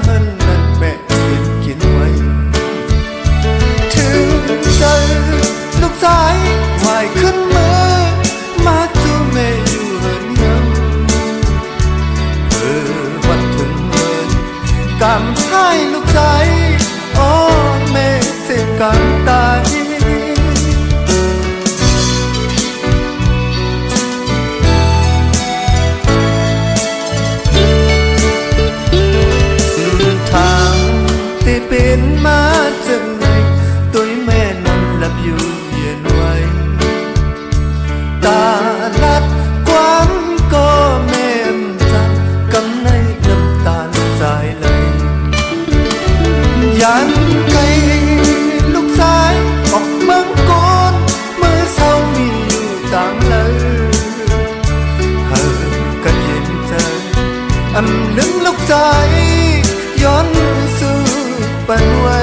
เฮินนั้นแม่เป็นเขียนไว้ถึงใจลูกชายไหวขึ้นมือมาจูแม่อยู่เฮินเฮินวัดถึงเฮินกำให้ลูกชายอ๋อแม่เสียกันตายเป็นมาจังไงตัวแม่นั้นหลับอยู่เย็นไว้ตาลัดความก็แม่จังกำในน้ำตาใจเลยยันไกลลูกชายออกเมืองโกนเมื่อเศร้ามีอยู่ต่างเลยเฮอก็เย็นใจอำลึงลูกใจย้อนสู่ปันไว้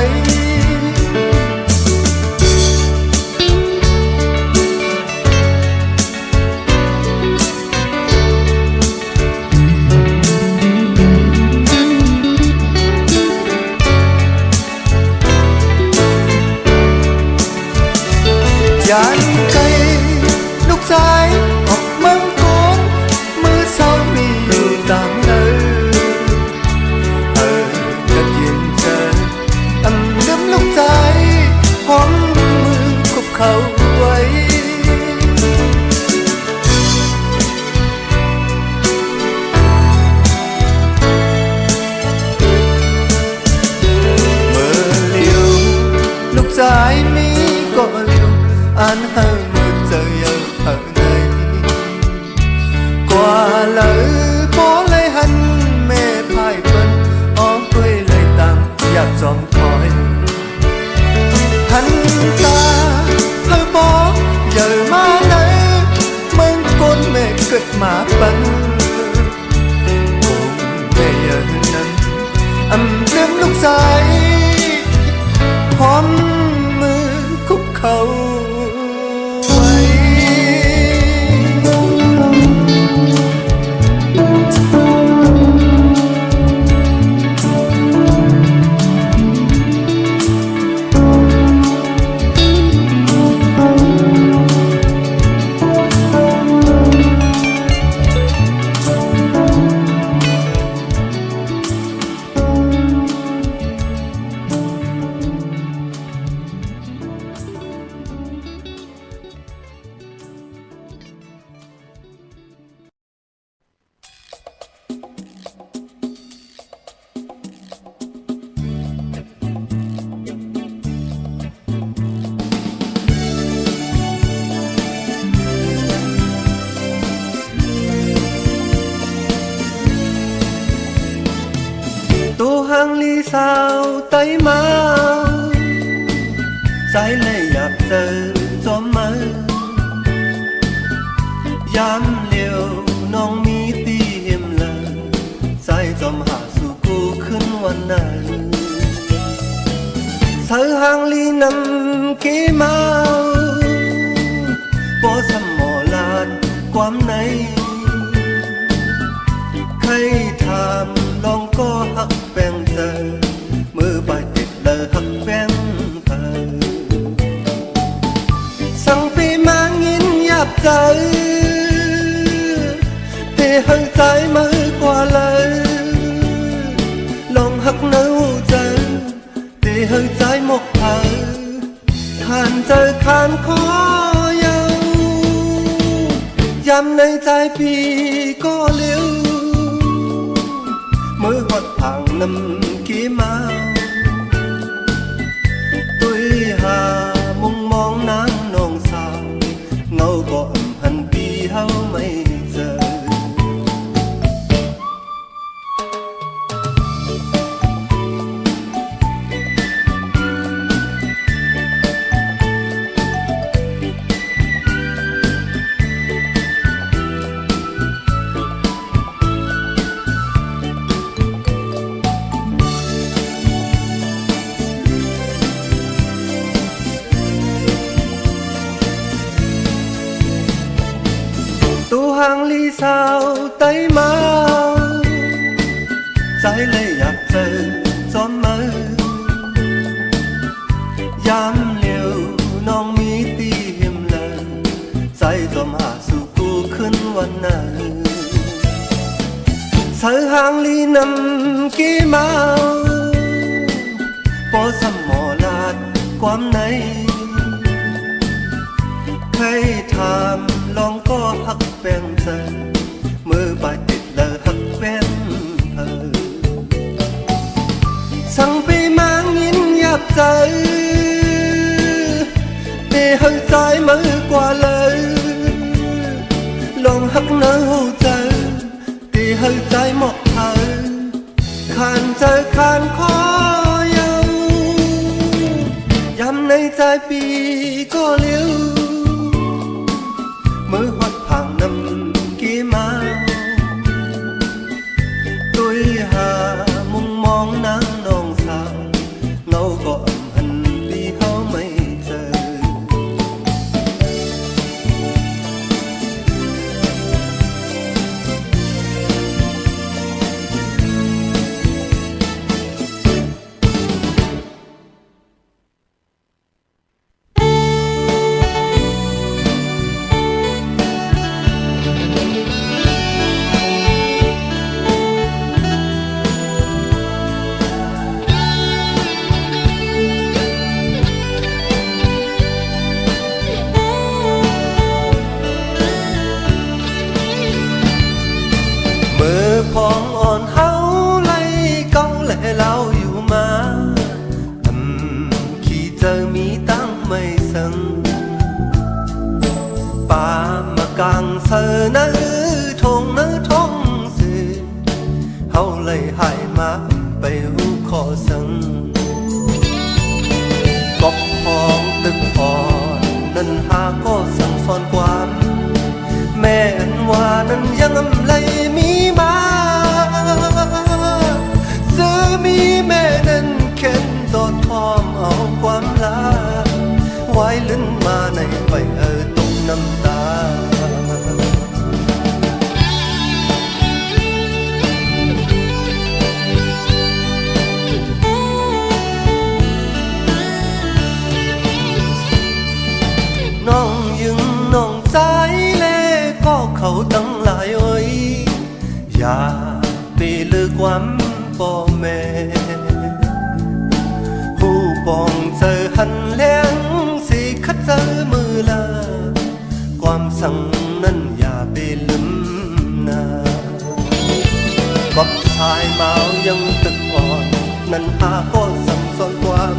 ยันไกลลูกชายออกเมืองโกนมือเศร้ามีอยู่ต่างเลยลูกใจหอมมือคุบเขาไว้เมื่อเลี้ยวลูกใจมีก็เลี้ยวอ่านให้มือเจอเยอะเท่าไหนกว่าเลยพอเลยหันแม่พายเปิ้นออกด้วยเลยตังอยากจอมคอยหันตาเธอบอกอย่ามาไหนเมืองกนแม่เกิดมาปันคงแม่อย่างนั้นอำเรื่องลูกชายพร้อมมือคุกเขาไว้hàng ly sao tay mau trái lệ nhạt giờ gió mơ yam liều nong mi ti hiểm lờ trái gió hạ su cô khấnวันนั้นsơ hàng ly nằm kế mau bỏ sầm mỏ lạtความในใครถามลองก็หักแป้งเธอมือไปติดเดอหักแป้งเธอสั่งปีมางินหยาบใจเทหังใจมือกว่าเลยลองหักเนื้อใจเทหังใจหมกเธอขานเจอขานคอยาวยำในใจปีก็เลี้ยวmới hoạt hàng năm kia mau tôi hà mong mong nắng non sao ngâu gọi hành pi hao mấy giờ hàng ly sao tay mau trái lệ nhạt giờ ใจđể hơi trái mới qua lời lòng hắc nở hô trời để hơi trái một thời khàn trời khàn khó yêu yam nay tráiปีก็เลี้ยวเมื่อหัดผ่านนำกี่มาตัวหามุมมองนางน้องสาวเงาก็หันปีเขาไม่เจอพองอ่อนเฮาไล่เก้าแหล่เล่าอยู่มาขี่เจอมีตั้งไม่สังป่ามากางเสนอทงเนื้อทงสื่อเฮาเลยหายมาไปหูขอสังกบพองตึกอ่อนนั้นหาก็สั่งสอนความแม่อันว่านั้นยังเลยมีมาซื้อมีแม่นั้นเข็นตอดทอมเอาความลาไว้ลิ้นมาในใบตกน้ำตาน้องยึงน้องใจเล่ก็เขาตั้งหลายเอ้ยอย่าไปเลือกความพ่อแม่ผู้ปองเจอหันเลี้ยงสิคัดเจอมือลาความสั่งนั้นอย่าไปลืมนาบอกชายเมายังตึกอ่อนนั้นหาก็สั่งสอนความ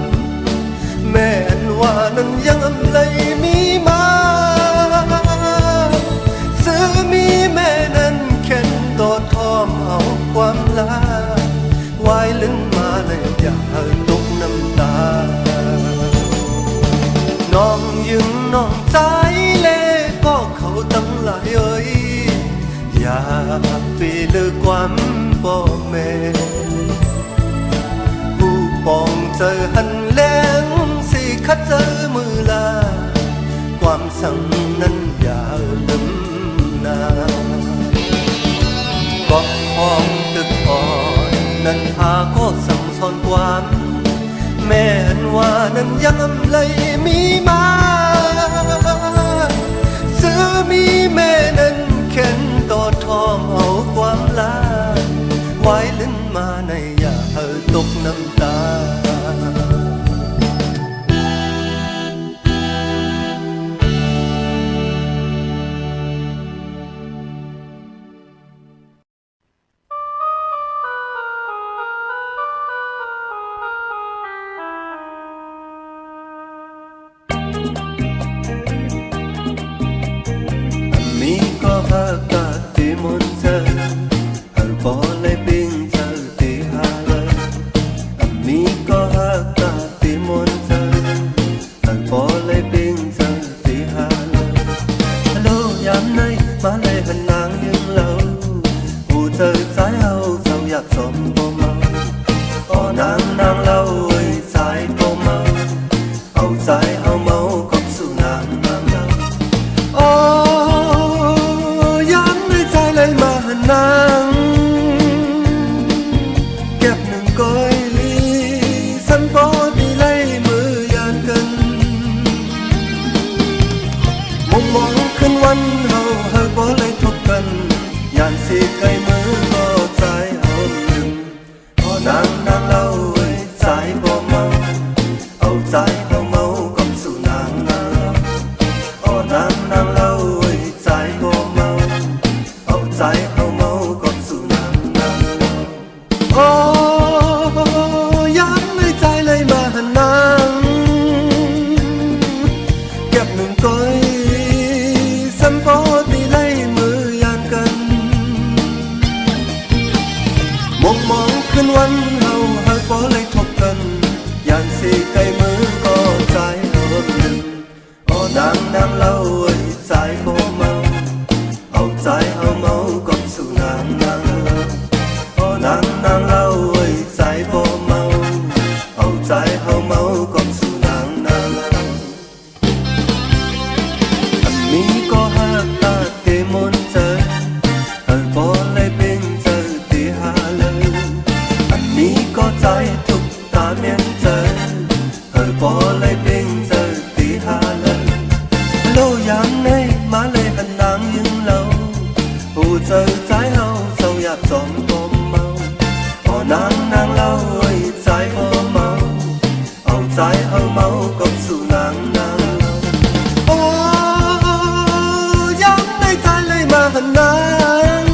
แม่อันว่านั้นยังเลยมีมาซื้อมีแม่นั้นเข็นตัวทอมเอาความลาไว้ลิ้นมาในอย่าตกน้ำตาน้องยึงน้องใจเล่ก็เขาตั้งหลายเอ้ยอย่าไปเลือกความพ่อแม่ผู้ปองเจอหันแรงสิคัดเจอมือลาความสั่งนั้นอย่าลืมนาก็ห้องตึกอ่อนนั้นหาก็สั่งสอนความแม่อันว่านั้นยังเลยมีมาซื้อมีแม่นั้นเข็นต่อทอมเอาความลาไว้ลิ้นมาในอย่าตกน้ำตามีก็หากาที่มนเจอพอเลยปิ้งเจอที่หาเลยมีก็หากาที่มนเจอพอเลยปิ้งเจอที่หาเลยฮัลโหลยามไหนมาเลยหันนางยังเล่าผู้เจอสายเอาเศร้าอยากสมบ่เมาอ๋อนางเล่าไอ้สายบ่เมาเอาสายเอาเมาก็สู่นางเล่าอ๋อยามในใจเลยมาหันนางเก็บหนึ่งก้อยลีสันพอดี เลยทบกันอย่างสิไกลมือก็ใจเอิบหนึ่งโอ้นางเล่าเอ้ยใจบ่เมาเอาใจเอาเมากับสู่นางโอ้นางเล่าเอ้ยใจบ่เมาเอาใจเอาเมากับสู่นางอันนี้ก็หักตาเกมนเจอบ่เลยเป็นเจอที่หาเลยอันนี้ก็ใจทุกตาเมียนเจอบ่เลยเป็นเจอที่หาเลยโลยามในมาเลยหันนางยังเล่าผู้เจอใจเฮาเศร้าอยากจอมบ่เมาบ่นางเล่าเอ้ยใจบ่เมาเอาใจเอาเมากับสู่นางโอ้ยามในใจเลยมาหันนาง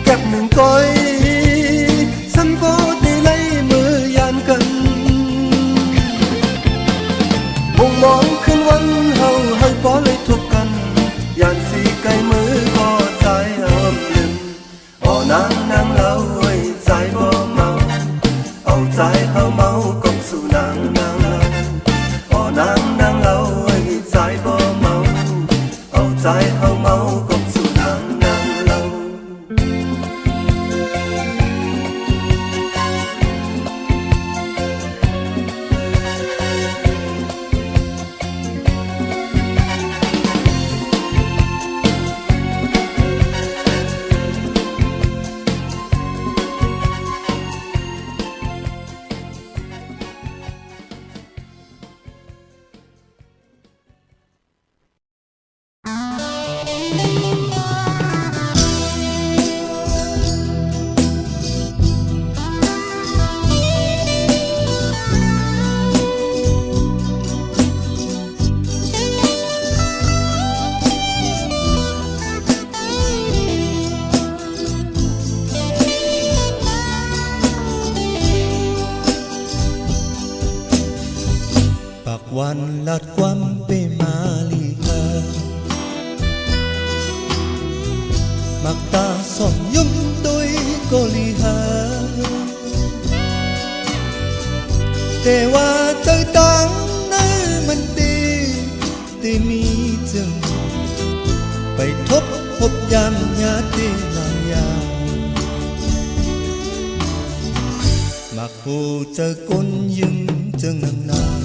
เก็บหนึ่งก้อยฉันบ่ได้เลยมือยานกันมองขึ้นวันเฮาให้บ่เลยทุกกันยานสิไกลมือก็ใจเอิมลืมโอ้นางเล่าเอ้ยใจบ่เมาเอาใจเฮาเมากับสู่นางโอ้นางเล่าเอ้ยใจบ่เมาเอาใจเฮาเมากับสู่นางเล่าวันลัดความเปมาลีเฮมักตาส่องยุ่มตุยก็ลีเฮแต่ว่าใจตังนั้นมันดีที่มีจึงไปทบพบยามญาติหลายยามักผู้เจอคนยึงจึงนาน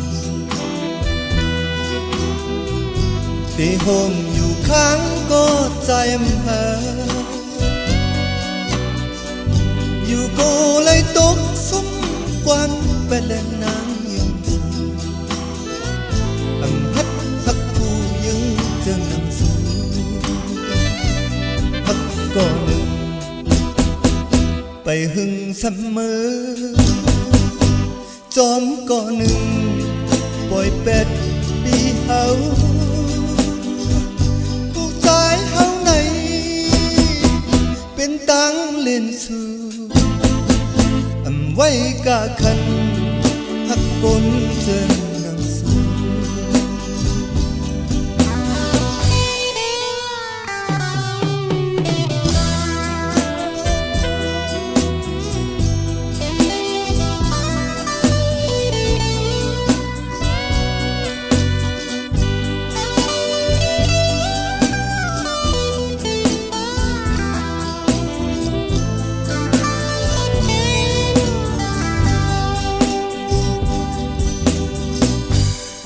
ที่โฮมอยู่ข้างก็ใจมหาอยู่ก็เลยตกสมควันเป็นแหล่งนางยังอำพัดพักผู้ยังจึงนำสู่พักก็หนึ่งไปหึงเสมอจอมก็หนึ่งปล่อยเป็ดดีเฮาเฮาไหนเป็นตังเล่นสู่อำไว้กะคันหักกลเจอนังสู่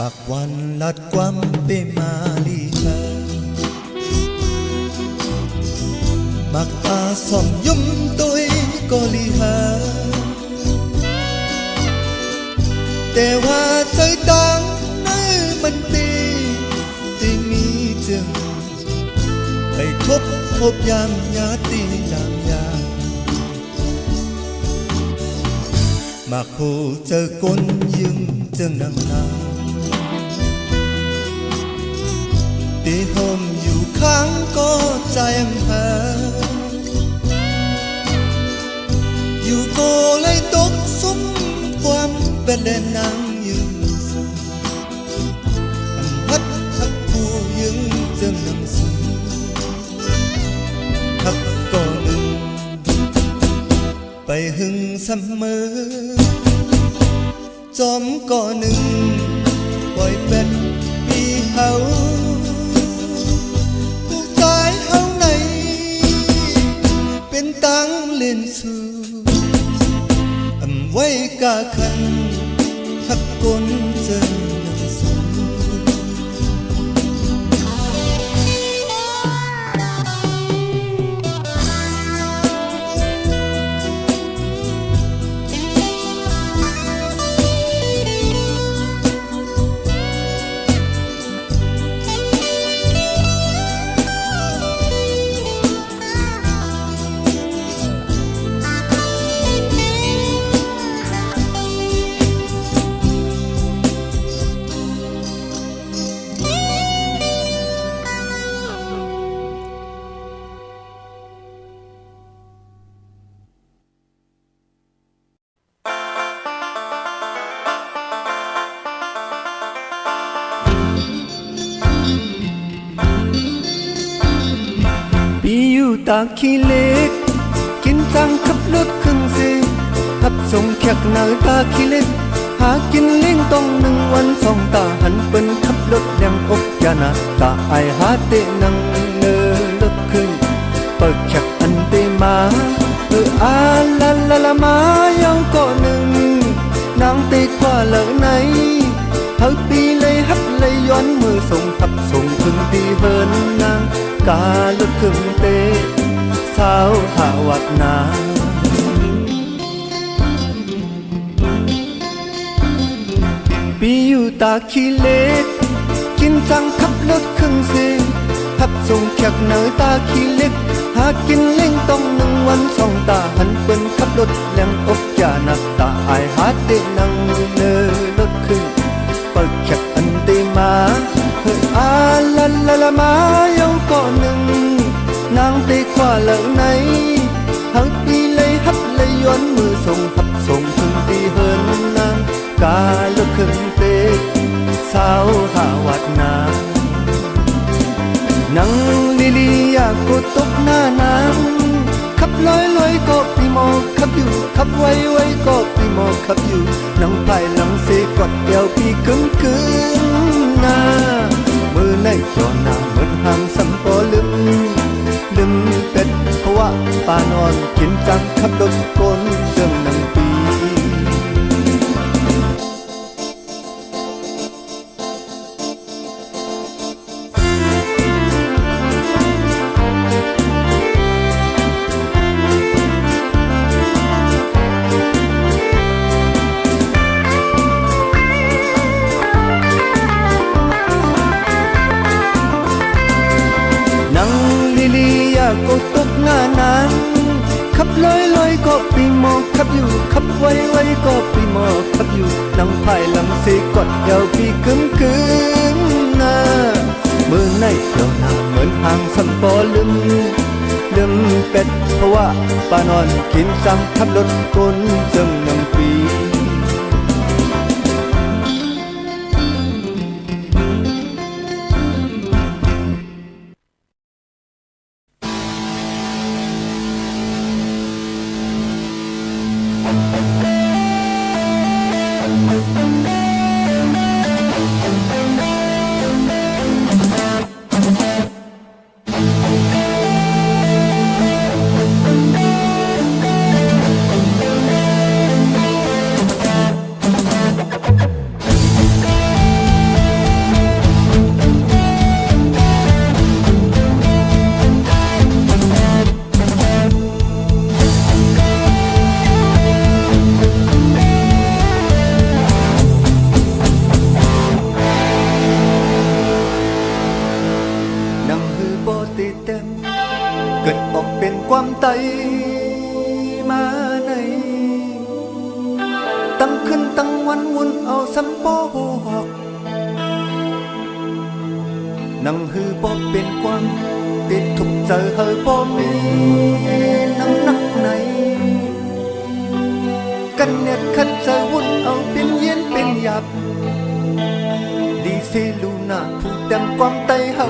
ปากวันลัดความเปมาลีเฮมักตาส่องยุ่มตุยก็ลีเฮแต่ว่าใจตังนั้นมันดีที่มีจึงไปทบพบยามญาติลางยามักผู้เจอคนยึงจึงนางที่โฮมอยู่ข้างก็ใจมหาอยู่ก็เลยตกสมความเป็นแดนนางยืนสูงอำพัดพักผู้ยึงจึงนำสู่พักก็หนึ่งไปหึง เสมอจอมก่อหนึ่งปล่อยเป็ดปีเฮาผู้ตายเฮาไหนเป็นตังเล่นสู่อำไว้กาคันหักกลเจอยังสูปีอยู่ตากขี้เล็กกินจังขับรถครึ่งเซขับส่งแขกหน้าตาขี้เล็กหากินเลี้ยงต้องหนึ่งวันสองตาหันเปิ้นขับรถแดงอกยานาตาไอหาเตนังเนอรถครึ่งเปิดแขกอันเตมาอาลาลาลามาเยาก็หนึ่งนางเตกว่าเหล่าไหนเฮาปีเลยฮับเลยย้อนมือส่งขับส่งถึงตีเฮินนางกาลดครึ่งเตสาวหาวัดนาปีอยู่ตาขี้เล็กกินจังขับรถครึ่งเซขับส่งแขกหน้าตาขี้เล็กหากินเล่งต้องหนึ่งวันสองตาหันเปิ้นขับรถแรงอกยานักตาอายหาเตนังเนอรถครึ่งเปิดแขกอันเตมาอาลาลาลามาเยาก็หนึ่งนางเตกว่าเหล่าไหนเฮาปีเลยฮับเลยย้อนมือส่งฮับส่งถึงตีเฮินนางกาลดครึ่งเตสาวหาวัดนานังลิลีอยากกดตกหน้านางขับลอยลอยก็ปีโมขับอยู่ขับไวไวก็ปีโมขับอยู่นังภายหลังเสกอดเดียวปีกึ่งกึ่งหน้ามือในจอหน้าเหมือนหางสัมปอลืมเป็ดเพราะว่าปานอนกินจังขับรถกลเจิมนังปีก็ตกหน้านางขับลอยลอยก็ปีโมขับอยู่ขับไวไวก็ปีโมขับอยู่นังภายหลังเสกอดเยาวปีกึ่งกึ่งหน้ามือในเจ้าหน้าเหมือนหางสัมปอลืมเป็ดเพราะว่าปานอนกินจังขับรถกลจึงนังปีเกิดออกเป็นความไตมาในตั้งขึ้นตั้งวันวุ่นเอาสัมปอหูหอกนังฮือบ่เป็นความติดทุกเจอเฮอบ่มีน้ำหนักในกันเน็ดคัดเจอวุ่นเอาเป็นเย็นเป็นหยับดีเซลูน่าผู้เต็มความไตเฮา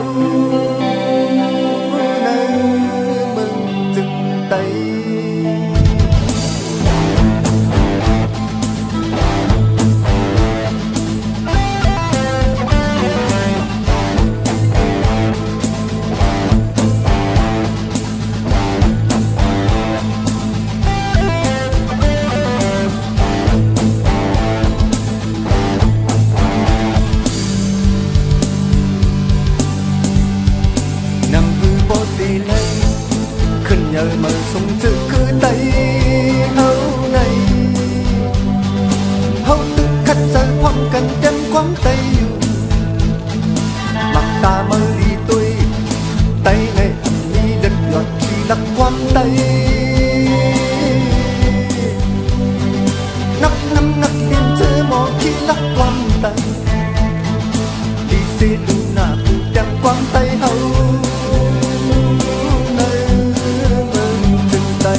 lắc quan tay đi xe lu na đem quan tay hậu nơi mừng chân tay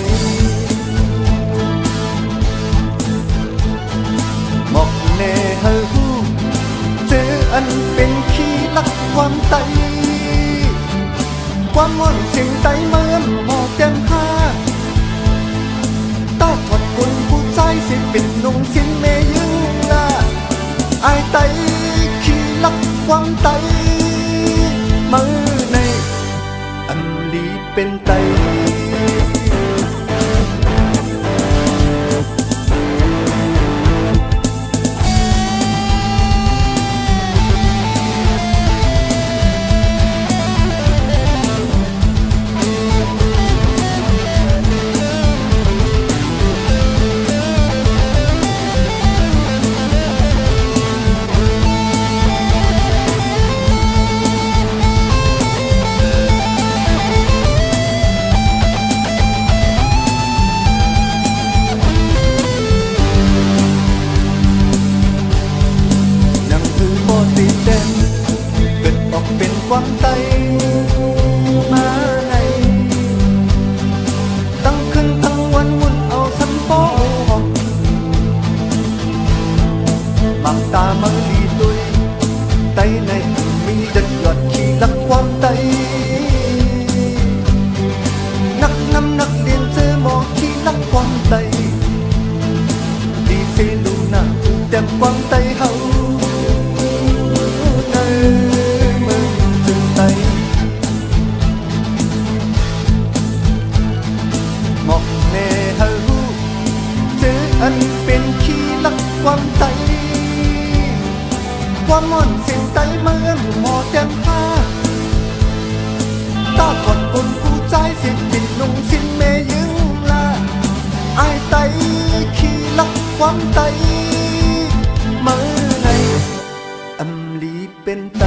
một nề hơ huเจออันเป็นขี้ลักความไตความม่อนเสียงไตเหมือนหมอกแก้มผ้าต้าถอดคนผู้ใจสิเป็นนุ่งสินเมยึงละอายไตขี้ลักความไตมือในอันลีเป็นไตตีเด่นเกิดออกเป็นความไตมาในตั้งคืนทั้งวันมุ่นเอาสันโป้บางตามาลีตุยไตในมีดัดยอดขี้ลักความไตนักนำนักเรียนเจอหมอขี้ลักความไตดีเซลูน่าเต็มความไตเฮาอันเป็นขี้ลักความไตความม่อนเสียงไตเหมือนหมอแก้มผ้าตาถอดคนผู้ใจสิเป็นนุ่งสินเมยึงละอายไตขี้ลักความไตมือในอำลีเป็นไต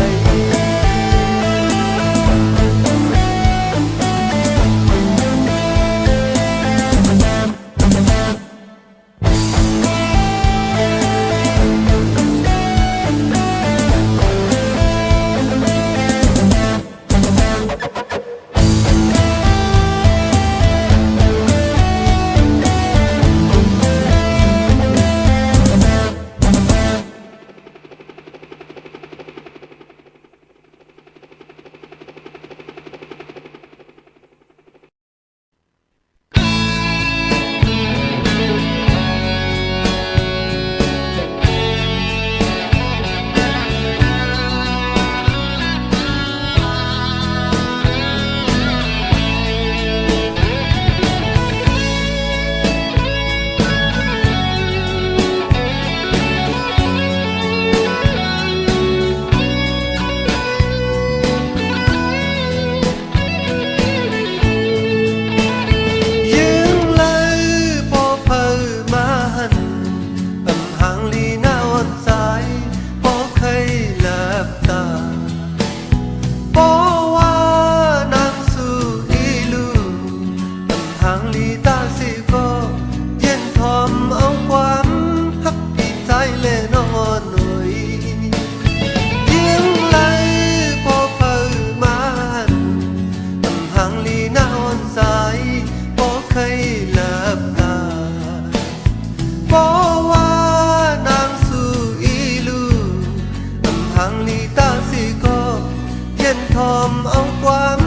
เอาความ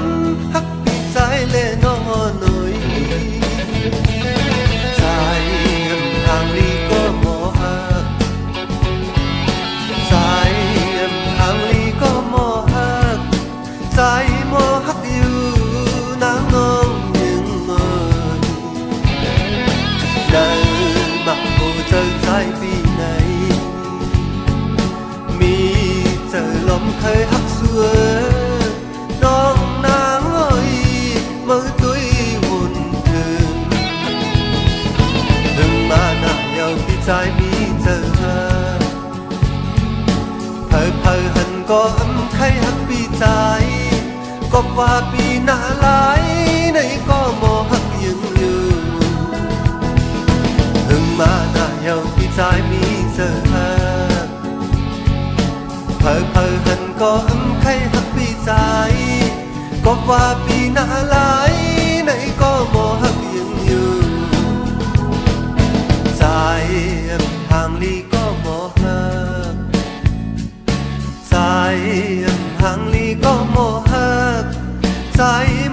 ฮักปีใจเล่นอหน่อยใจทางลีก็หมอฮักใจทางลีก็หมอฮักใจหมอฮักอยู่นางน้องยังเมินเดินมาโอ้เจอใจปีไหนมีเจอลมเคยฮักสวยน้องนางเอ้ยมือตุ้ยวุ่นถึงมาหน้าเยาพี่ใจมีเจอเพอหันก็อำใครหักพี่ใจก็ว่าปีหน้าหลายในก็มอหักยังอยู่มาหน้าเยาพี่ใจมีเจอ เพอหันก็ใครหักพี่ใจก็ว่าพี่น่าหลายไหนก็บ่หักยังอยู่ใจห่างลีก็บ่หักใจห่างลีก็บ่หักใจ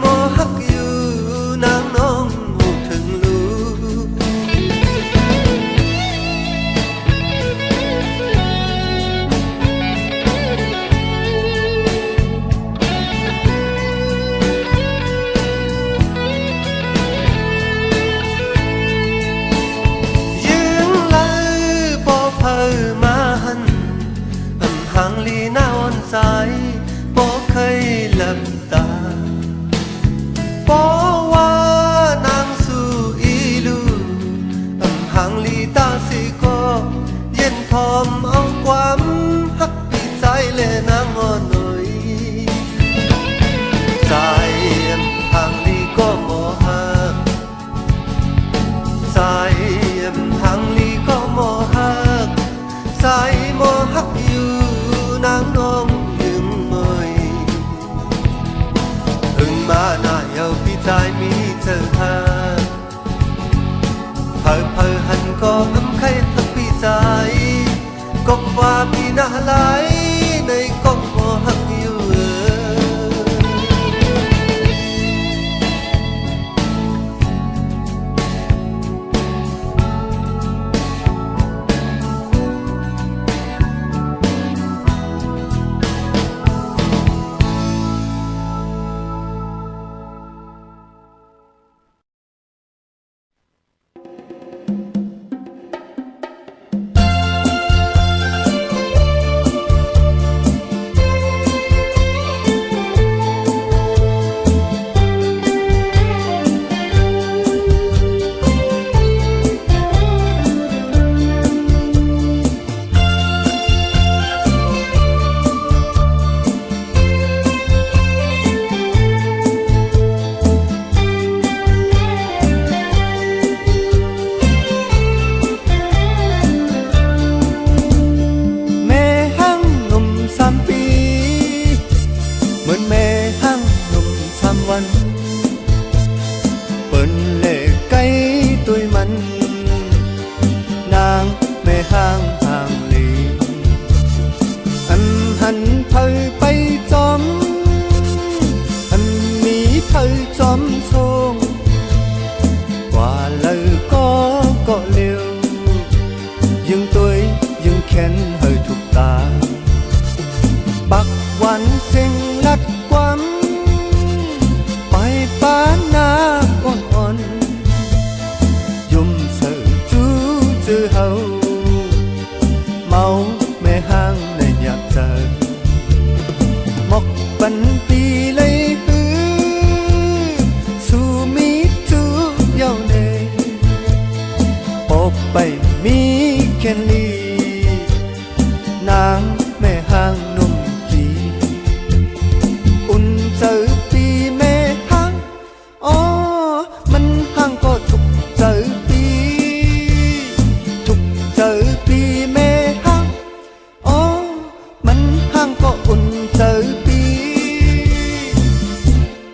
บ่หักอยู่นางน้องหูถึงรู้ห่างลีหน้าอ่อนใจบ่เคยหลับตาบ่ว่านางสู่อีลูห่างลีตาสิก็เย็นพร้อมเอาความหักพี่ใจและนางอ่อนหน่อยใจห่างลีก็บ่หักใจห่างลีก็บ่หักใจบ่หักอยู่นางน้องยืมเมยถึงมาหน้าเยาพี่ใจมีเจอเธอเพอหันก็ใครหักพี่ใจก็ว่าพี่น่าหลายในก็บ่หักอยู่เปิ้นเล่ไก่ตุยมันนางแม่ห้างห่างลีหันเผยไปจอมมีเผยจอมทรงว่าเลยก็เร็วยังตัวยังแค้นเฮยทุกตาปักวันเสียงลัดความไปป้านาอ่อนยุ่มเสือจูจือเฮาเมาแม่ห้างในอยากเจอหมกปันปีเลยฮือสู่มีจูเยาเนปบไปมีแค่ลีนางแม่ห้างนุ่มกีอุ่นเจอปีแม่ห้างอ๋อมันห้างก็ทุกเจอปีทุกเจอปีแม่ห้างอ๋อมันห้างก็อุ่นเจอปี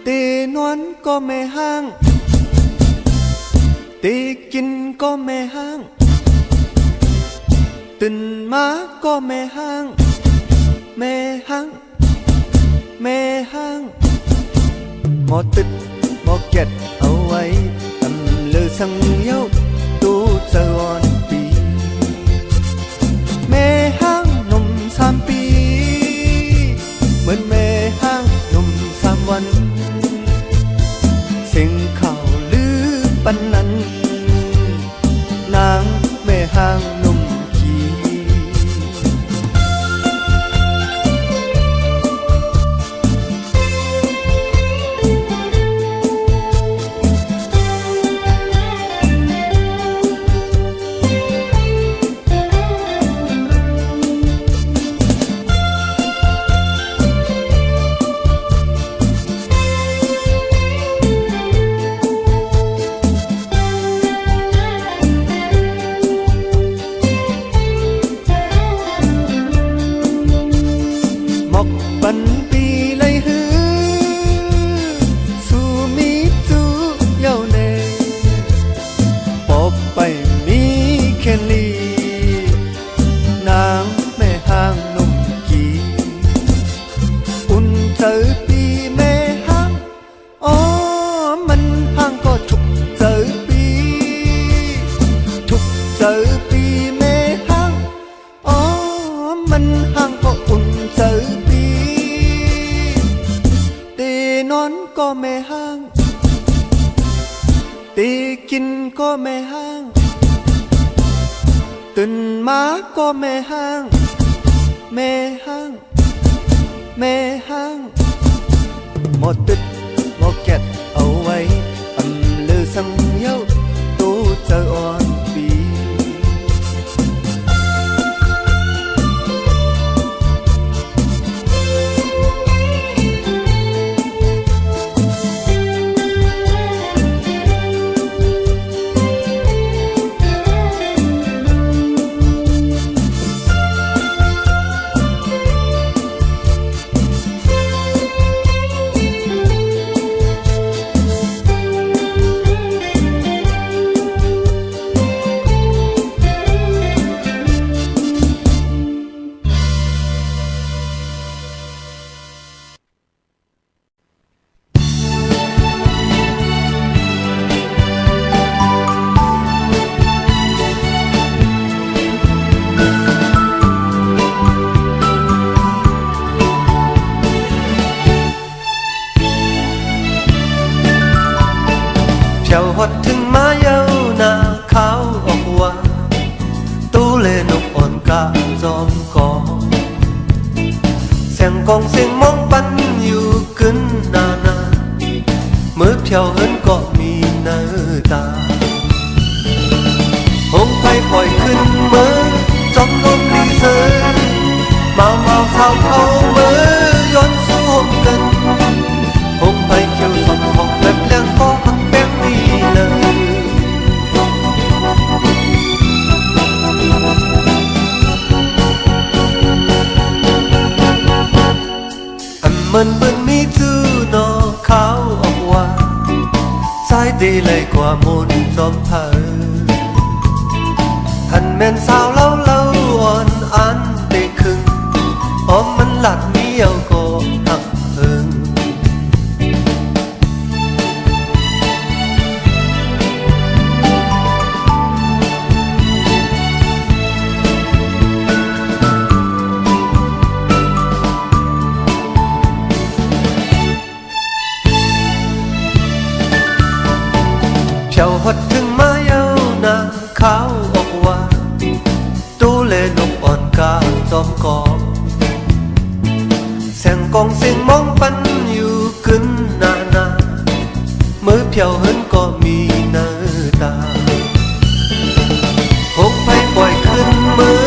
ตีนวลก็แม่ห้างตีกินก็แม่ห้างตื่นมาก็แม่ห้างแม่ห้างแม่ห้างหมอตึดหมอเก็ดเอาไว้ตำลือสังเย้าตู้เจออ่อนปีแม่ห้างหนุ่ม3 ปีเหมือนแม่ห้างหนุ่ม3 วันเสียงข่าวลือปันนั้นนางแม่ห้างหนุ่ม ก็ไม่ห้างตีกินก็ไม่ห้างตื่นมาก็ไม่ห้างไม่ห้างไม่ห้างหมดตึดหมดแกะเอาไว้อำลือสังเย้าตู้เจออ่อนปีเจ้าฮอดถึงมาเย้าหน้าขาวออกว่าตู้เลนกอ่อนกาจอมกอเสียงกองเสียงมองปันอยู่กึนนานามือเพียวเหินก็มีเนื้อตาหงไปปล่อยขึ้นมือจอมลมลีเสือเมาเมาเท้าเขามือย้อนสู้หมกันหงไปเขียวสดของแบบแรงก็หักแป้งดีเลยอันมันเบิ่นมีจูนอขาวออกว่าสายดีเลยกว่ามุนจอมเผอหันแม่นสาวเล่าเล่าอ่อนอันได้ครึ่งหอมมันหลัดเมียวก็หักเอิงเจ้าฮอดถึงมาเย้าหน้าขาวออกว่าตู้เลนกอ่อนกาจอมกอบแสงกองเสียงมองปันอยู่กึนนานามือเพียวเหินก็มีเนื้อตาหกไปปล่อยขึ้นมือ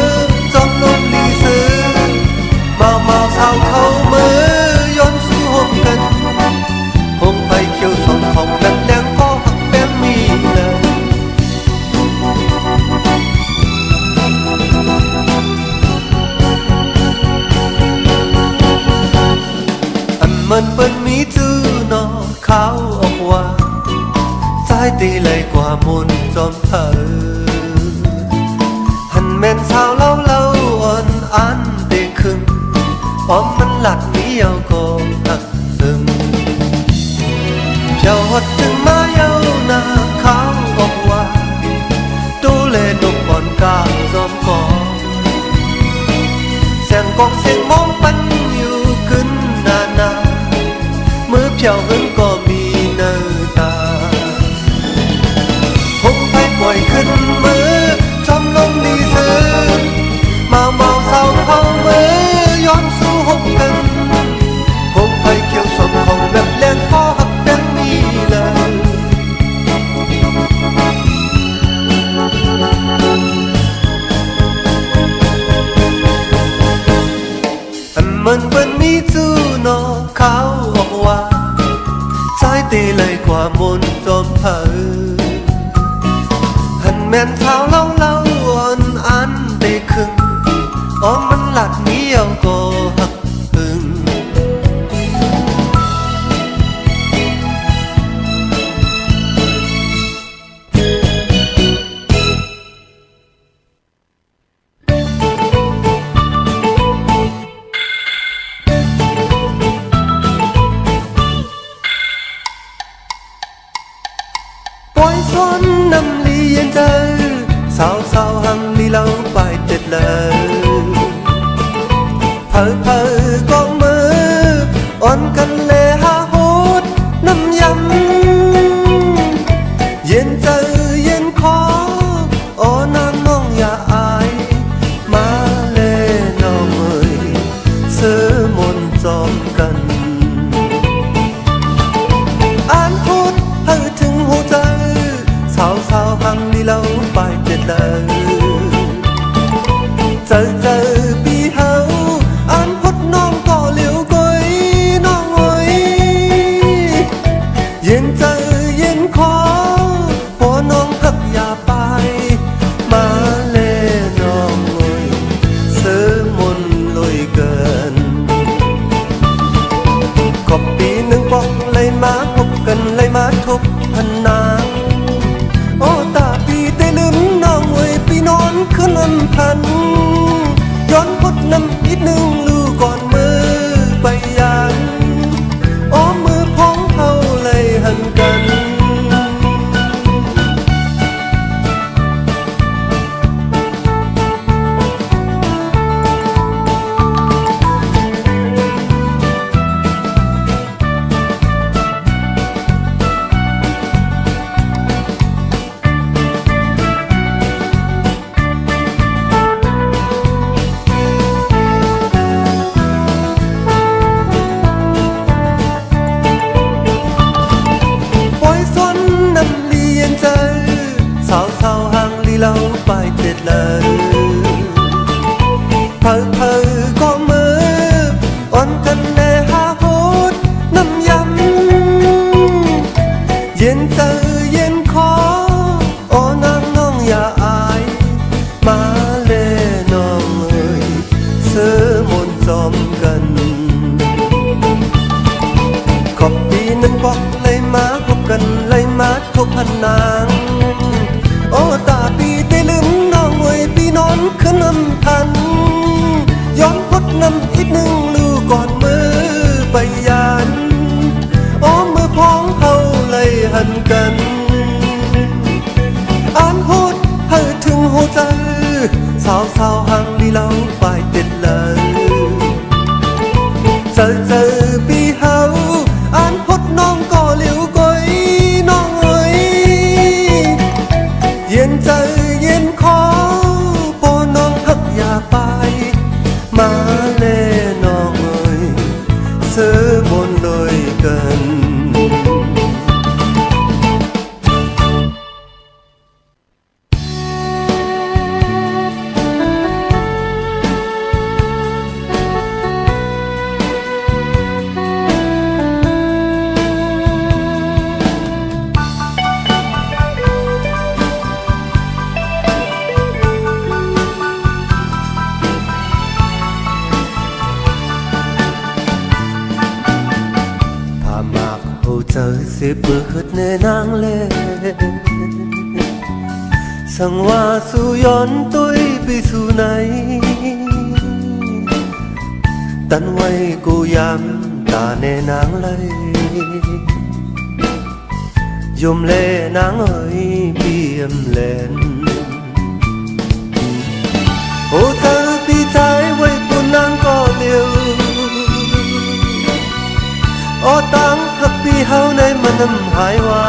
จอมลมลีเสือเมาเมาเท้าเขามือย้อนสู้หมกันหงไปเขียวสองของแบบแดงก็หักแป้งมีเลยอันมันเปิ้นมีจูนอขาวออกว่าสายตีเลยกว่ามุนจอมเผอหันแม่นสาวเล่าเล่าอ่อนอันได้ครึ่งหอมมันหลัดเมียวก็หักซึมเจ้าฮอดถึงมาเย้าหน้าขาวออกว่าตู้เลนกอ่อนกาจอมกอเสียงกองเสียงมองปันอยู่ขึ้นนานามือเพียวเหินก็มีเนื้อตาหงไปปล่อยขึ้นมือจอมลมลีเสือเมาเมาเศร้าเข้ามือย้อนสู้หกกันหงไปเขียวสมของแบบแรงก็หักแป้งมีเลยอันมันเบิ่นมีจูนอขาวออกว่าสายตีเลยกว่ามุนจอมเผอหันแม่นเท้าเล่าเล่าอ่อนอันได้ครึ่งอ๋อมันหลัดเมียวก็หักพึงปล่อยซ้อนน้ำลีเย็นใจ ขึ้นลำพันย้อนพุดน้ำอีกหนึ่งลูกก่อนมือไปยานอ้อมมือพ้องเขาเลยหันกันสาวสาวห่างลีเราไปเจ็ดเลยเผอก็มืออ่อนกันแน่หาโหดน้ำยำเย็นเจอเย็นคอโอ้นางน้องอย่าอายมาเล่น้องเอ่ยเสือมนจอมกันขอบปีนั้นบอกเลยมาพบกันเลยมาทบพันนางโอ้ตาปีได้ลืมน้องเอ่ยปีนอนขึ้นน้ำทันย้อนพดน้ำอีกหนึ่งลูกก่อนมือไปยานโอ้มือพ้องเขาเลยหันกันอ่านโหดให้ถึงหัวใจสาวสาวห่างลีเราไปเต็ดเลยเจอปีเฮาอ่านพดน้องก็เหลียวก้อยน้องเอ่ยเย็นใจเย็นคอปอน้องหักอย่าไปมาเล่น้องเอ่ยเสือบนเลยกันเจอสิเปิดในนางเล่สั่งว่าสู่ย้อนตุ้ยไปสู่ไหนตันไว้กูยำตาในนางเลยยมเล่นางเอ๋ยเปี่ยมเล่นโอ้เธอปีใจไว้ปุ่นนางก็เลี้ยวโอ้ตังหักปีเฮาในมันน้ำหายไว้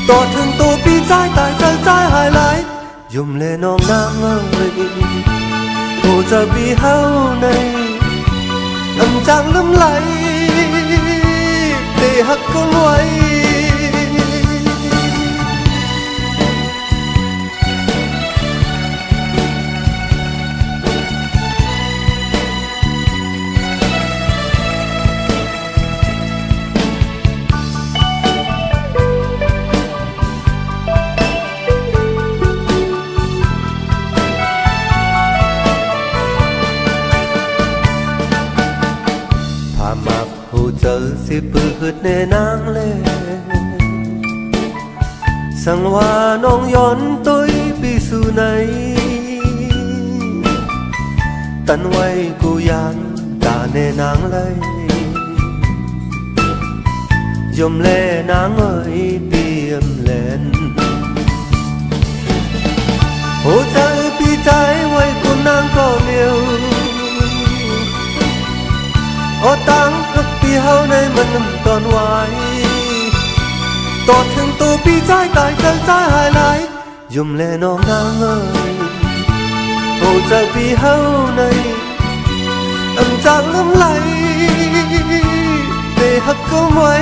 ต่อถึงตัวปีใจตายใจหายไหลยุ่มเล่น้องนางเอ่ยโอ้เจอปีเฮาในน้ำจางล้ำไหลเตะหักกันไว้มักหูเจอสิเปิดในนางเล่สั่งว่าน้องย้อนตุ้ยไปสู่ไหนตันไว้กูยันตาในนางเลยยมเล่นางเอ่ยเปี่ยมเล่นหูเจอปีใจไว้กูนางก็เลี้ยวโอ้ตังหักปีเฮาในมันน้ำตอนไว้ต่อถึงตัวปีใจตายใจหายไหลยุ่มเล่น้องนางเอ่ยโอ้เจอปีเฮาในจางล้ำไหลเตะหักก็ไว้